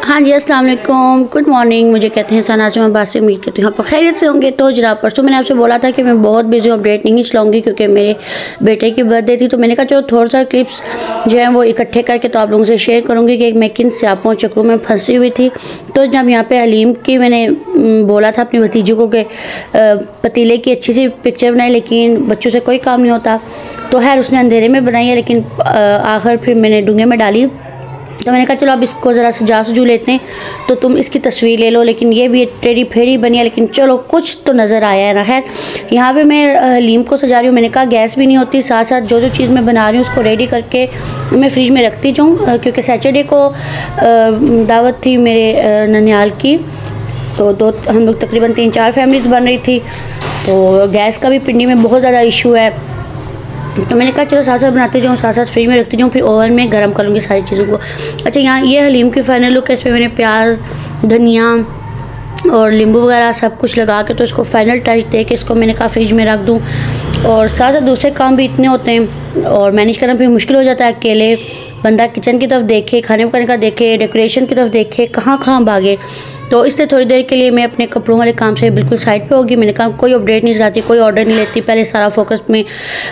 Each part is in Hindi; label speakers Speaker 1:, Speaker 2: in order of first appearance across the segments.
Speaker 1: हाँ जी, अस्सलाम वालेकुम, गुड मॉर्निंग। मुझे कहते हैं सना से, मैं बात से उम्मीद करती हूँ आप खैरियत से होंगे। तो जनाब, परसों मैंने आपसे बोला था कि मैं बहुत बिजी हूँ, अपडेट नहीं चलाऊँगी क्योंकि मेरे बेटे की बर्थडे थी। तो मैंने कहा चलो थोड़ा सा क्लिप्स जो है वो इकट्ठे करके तो आप लोगों से शेयर करूँगी कि मैं किन स्यापों चक्रों में फंसी हुई थी। तो जब यहाँ पर हलीम की मैंने बोला था अपनी भतीजों को कि पतीले की अच्छी सी पिक्चर बनाई, लेकिन बच्चों से कोई काम नहीं होता। तो खैर उसने अंधेरे में बनाई है, लेकिन आखिर फिर मैंने डूंगे में डाली। तो मैंने कहा चलो अब इसको ज़रा सजा सजू लेते हैं, तो तुम इसकी तस्वीर ले लो। लेकिन ये भी टेढ़ी फेढ़ी बनी है, लेकिन चलो कुछ तो नज़र आया है ना। खैर यहाँ पे मैं हलीम को सजा रही हूँ। मैंने कहा गैस भी नहीं होती, साथ साथ जो जो चीज़ मैं बना रही हूँ उसको रेडी करके मैं फ्रिज में रखती जाऊँ, क्योंकि सैटरडे को दावत थी मेरे ननिहाल की। तो हम लोग तकरीबन 3-4 फैमिलीज़ बन रही थी, तो गैस का भी पिंडी में बहुत ज़्यादा इशू है। तो मैंने कहा चलो साथ साथ बनाते जाऊँ, साथ साथ फ्रिज में रखती जाऊँ, फिर ओवन में गर्म करूँगी सारी चीज़ों को। अच्छा, यहाँ ये हलीम की फाइनल लुक है। इस पर मैंने प्याज, धनिया और नींबू वगैरह सब कुछ लगा के तो इसको फाइनल टच दे के इसको मैंने कहा फ्रिज में रख दूँ। और साथ साथ दूसरे काम भी इतने होते हैं और मैनेज करना फिर मुश्किल हो जाता है। अकेले बंदा किचन की तरफ देखे, खाने पकाने का देखे, डेकोरेशन की तरफ देखे, कहाँ भागे। तो इससे थोड़ी देर के लिए मैं अपने कपड़ों वाले काम से बिल्कुल साइड पे होगी। मैंने कहा कोई अपडेट नहीं चलाती, कोई ऑर्डर नहीं लेती, पहले सारा फोकस में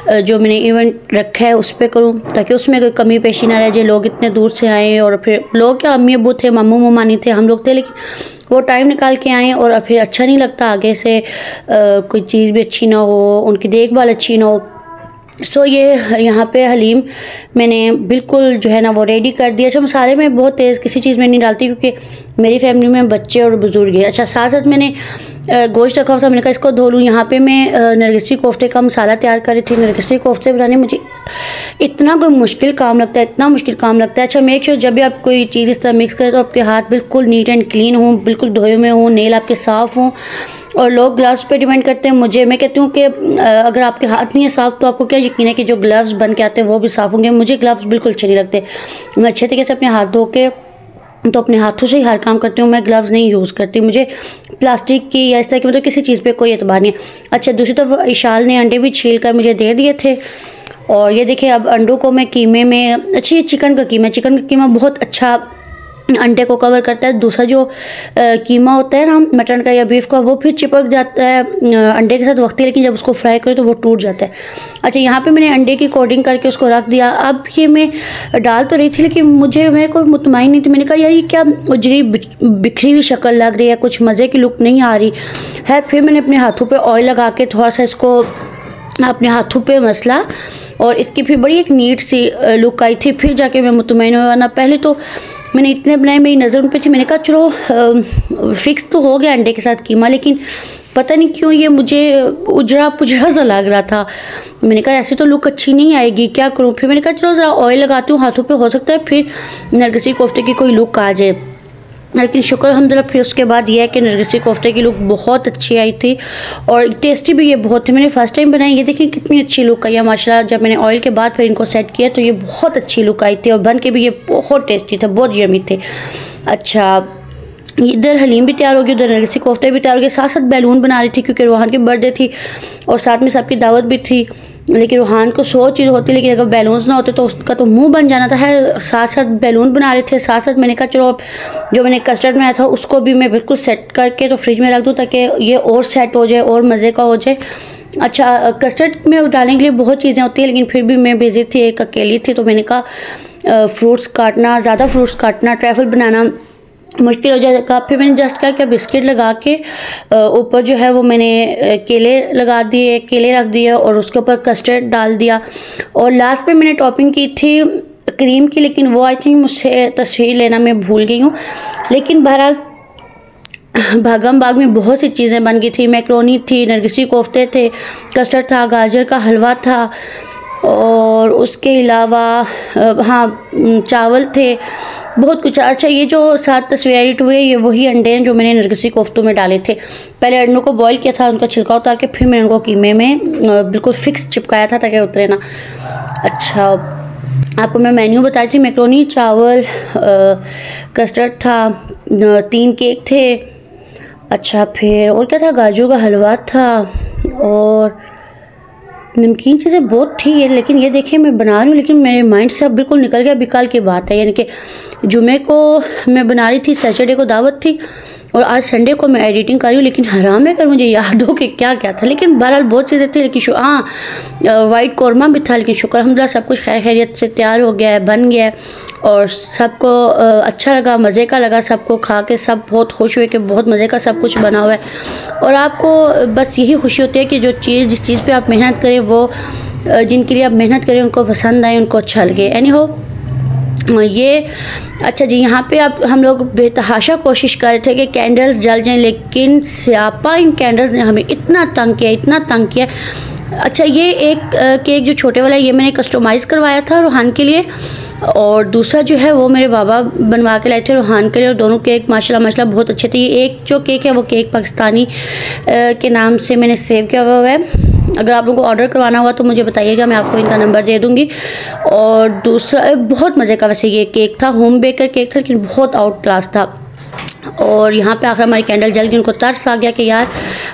Speaker 1: जो मैंने इवेंट रखा है उस पर करूँ, ताकि उसमें कोई कमी पेशी ना रह जाए। लोग इतने दूर से आए, और फिर लोग क्या अम्मी अब्बू थे, मामू मामानी थे, हम लोग थे, लेकिन वो टाइम निकाल के आएँ और फिर अच्छा नहीं लगता आगे से कोई चीज़ भी अच्छी ना हो, उनकी देखभाल अच्छी ना हो। सो ये यहाँ पे हलीम मैंने बिल्कुल जो है ना वो रेडी कर दिया। अच्छा, मसाले में बहुत तेज़ किसी चीज़ में नहीं डालती क्योंकि मेरी फैमिली में बच्चे और बुज़ुर्ग हैं। अच्छा, साथ साथ मैंने गोश्त रखा हुआ था, मैंने कहा इसको धो लूँ। यहाँ पे मैं नरगिसी कोफ्ते का मसाला तैयार कर रही थी। नरगिसी कोफ्ते बनाने मुझे इतना कोई मुश्किल काम लगता है, इतना मुश्किल काम लगता है। अच्छा, मेक श्योर जब भी आप कोई चीज़ इस तरह मिक्स करें तो आपके हाथ बिल्कुल नीट एंड क्लीन हों, बिल्कुल धोए हुए हों, नेल आपके साफ़ हों। और लोग ग्लव्स पे डिपेंड करते हैं, मैं कहती हूँ कि अगर आपके हाथ नहीं है साफ़ तो आपको क्या यकीन है कि जो ग्लव्स बन के आते हैं वो भी साफ़ होंगे। मुझे ग्लव्स बिल्कुल अच्छे नहीं लगते। मैं अच्छे तरीके से अपने हाथ धो के तो अपने हाथों से ही हर काम करती हूँ, मैं ग्लव्स नहीं यूज़ करती। मुझे प्लास्टिक की या इस तरह की मतलब किसी चीज़ पे कोई एतबार नहीं है। अच्छा, दूसरी तरफ इशाल ने अंडे भी छील कर मुझे दे दिए थे। और ये देखिए, अब अंडों को मैं कीमे में, अच्छी चिकन का कीमा बहुत अच्छा अंडे को कवर करता है। दूसरा जो कीमा होता है ना मटन का या बीफ का, वो फिर चिपक जाता है अंडे के साथ वक्ती, लेकिन जब उसको फ्राई करो तो वो टूट जाता है। अच्छा, यहाँ पे मैंने अंडे की कोटिंग करके उसको रख दिया। अब ये मैं डाल तो रही थी, लेकिन मेरे को मुतमईन नहीं थी। मैंने कहा यार ये क्या उजरी बिखरी हुई शक्ल लग रही है, कुछ मज़े की लुक नहीं आ रही है। फिर मैंने अपने हाथों पर ऑयल लगा के थोड़ा सा इसको अपने हाथों पे मसला और इसकी फिर बड़ी एक नीट सी लुक आई थी। फिर जाके मैं मुतमईन हुआ, वरना पहले तो मैंने इतने बनाए, मेरी नज़र उन पे थी। मैंने कहा चलो फिक्स तो हो गया अंडे के साथ कीमा, लेकिन पता नहीं क्यों ये मुझे उजरा पुजरा सा लग रहा था। मैंने कहा ऐसे तो लुक अच्छी नहीं आएगी, क्या करूँ। फिर मैंने कहा चलो ज़रा ऑयल लगाती हूँ हाथों पे, हो सकता है फिर नरगिसी कोफ्ते की कोई लुक आ जाए। लेकिन शुक्र अल्हम्दुलिल्लाह फिर उसके बाद यह है कि नरगिसी कोफ्ते की लुक बहुत अच्छी आई थी और टेस्टी भी ये बहुत थे। मैंने फ़र्स्ट टाइम बनाई, ये देखिए कितनी अच्छी लुक आई है माशाल्लाह। जब मैंने ऑयल के बाद फिर इनको सेट किया तो ये बहुत अच्छी लुक आई थी और बन के भी ये बहुत टेस्टी था, बहुत यमी थे। अच्छा, इधर हलीम भी तैयार हो गई, उधर नरगिसी कोफ्ते भी तैयार हो गए। साथ साथ बैलून बना रही थी क्योंकि रूहान की बर्थडे थी और साथ में सबकी दावत भी थी। लेकिन रूहान को 100 चीज़ होती, लेकिन अगर बैलून्स ना होते तो उसका तो मुंह बन जाना था। है साथ साथ बैलून बना रहे थे। साथ साथ मैंने कहा चलो जो मैंने कस्टर्ड बनाया था उसको भी मैं बिल्कुल सेट करके तो फ्रिज में रख दूँ ताकि ये और सेट हो जाए और मज़े का हो जाए। अच्छा, कस्टर्ड में डालने के लिए बहुत चीज़ें होती हैं, लेकिन फिर भी मैं बिज़ी थी, एक अकेली थी, तो मैंने कहा फ्रूट्स काटना, ज़्यादा फ्रूट्स काटना, ट्रैफल बनाना मुश्किल हो जाएगा। फिर मैंने जस्ट क्या बिस्किट लगा के ऊपर जो है वो मैंने केले लगा दिए, केले रख दिए और उसके ऊपर कस्टर्ड डाल दिया। और लास्ट में मैंने टॉपिंग की थी क्रीम की, लेकिन वो आई थिंक मुझसे तस्वीर लेना मैं भूल गई हूँ। लेकिन बहरहाल भागम भाग में बहुत सी चीज़ें बन गई थी। मैक्रोनी थी, नरगिसी कोफ्ते थे, कस्टर्ड था, गाजर का हलवा था और उसके अलावा हाँ चावल थे, बहुत कुछ। अच्छा, ये जो 7 तस्वीरें एडिट हुए ये वही अंडे हैं जो मैंने नरगिसी कोफ्तों में डाले थे। पहले अंडों को बॉईल किया था, उनका छिलका उतार के फिर मैंने उनको कीमे में बिल्कुल फिक्स चिपकाया था ताकि उतरे ना। अच्छा, आपको मैं मेन्यू बताई थी। मैक्रोनी, चावल, कस्टर्ड था, 3 केक थे। अच्छा, फिर और क्या था, गाजर का हलवा था और नमकीन चीज़ें बहुत थी ये, लेकिन ये देखिए मैं बना रही हूँ लेकिन मेरे माइंड से अब बिल्कुल निकल गया। बिकाल की बात है, यानी कि जुमे को मैं बना रही थी, सैटरडे को दावत थी और आज संडे को मैं एडिटिंग कर रही हूँ। लेकिन हराम है, अगर मुझे याद हो कि क्या क्या था। लेकिन बहरहाल बहुत चीज़ें थी, लेकिन हाँ वाइट कौरमा भी था, लेकिन शुक्र अल्हम्दुलिल्लाह सब कुछ खैर खैरियत से तैयार हो गया है, बन गया है और सबको अच्छा लगा, मज़े का लगा। सबको खा के सब बहुत खुश हुए कि बहुत मज़े का सब कुछ बना हुआ है। और आपको बस यही खुशी होती है कि जो चीज़ जिस चीज़ पे आप मेहनत करें वो जिनके लिए आप मेहनत करें उनको पसंद आए, उनको अच्छा लगे। एनी हो ये अच्छा जी, यहाँ पे अब हम लोग बेतहाशा कोशिश कर रहे थे कि कैंडल्स जल जाएं, लेकिन स्यापा इन कैंडल्स ने हमें इतना तंग किया, इतना तंग किया। अच्छा, ये एक केक जो छोटे वाला है ये मैंने कस्टमाइज़ करवाया था रूहान के लिए, और दूसरा जो है वो मेरे बाबा बनवा के लाए थे रूहान के लिए। और दोनों केक माशाल्लाह बहुत अच्छे थे। ये एक जो केक है वो केक पाकिस्तानी के नाम से मैंने सेव किया हुआ है। अगर आप लोगों को ऑर्डर करवाना हुआ तो मुझे बताइएगा, मैं आपको इनका नंबर दे दूँगी। और दूसरा बहुत मज़े का वैसे ये केक था, होम बेकर केक था, लेकिन बहुत आउट क्लास था। और यहाँ पे आखिर हमारी कैंडल जल गई। उनको तरस आ गया कि यार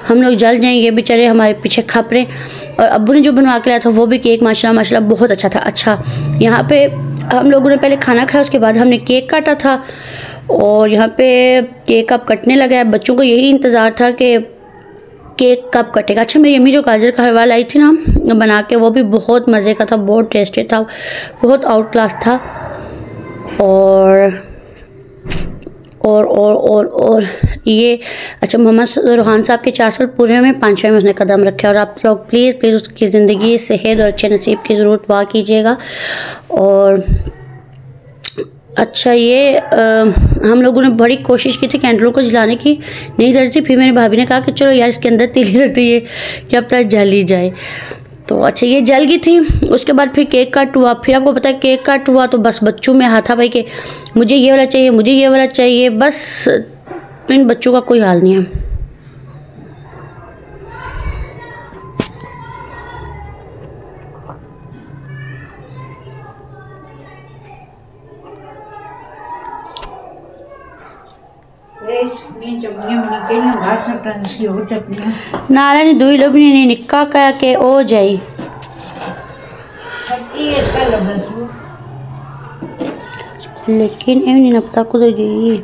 Speaker 1: हम लोग जल जाएं, ये बेचारे हमारे पीछे खप रहे। और अब्बू ने जो बनवा के लाया था वो भी केक माशाल्लाह बहुत अच्छा था। अच्छा, यहाँ पे हम लोगों ने पहले खाना खाया, उसके बाद हमने केक काटा था और यहाँ पे केक अब कटने लगा है। बच्चों को यही इंतज़ार था कि केक कब कटेगा। अच्छा, मेरी अम्मी जो गाजर का हलवा लाई थी ना बना के, वो भी बहुत मज़े का था, बहुत टेस्टी था, बहुत आउट क्लास था। और ये अच्छा, मोहम्मद रूहान साहब के 4 साल पूरे में 5वें में उसने कदम रखा। और आप लोग प्लीज़ उसकी ज़िंदगी सेहत और अच्छे नसीब की ज़रूर दुआ कीजिएगा। और अच्छा, ये हम लोगों ने बड़ी कोशिश की थी कैंडलों को जलाने की, नहीं जल रही थी। फिर मेरी भाभी ने कहा कि चलो यार इसके अंदर तीली रख दीजिए कि अब तक जल ही जाए। तो अच्छा, ये जल गई थी। उसके बाद फिर केक कट हुआ। फिर आपको पता है केक कट हुआ तो बस बच्चों में हाथापाई के मुझे ये वाला चाहिए, मुझे ये वाला चाहिए, बस इन बच्चों का कोई हाल नहीं है। नारायण दुई लबनी ने निक्का कह के ओ जाई, लेकिन नहीं पता कुधर गई।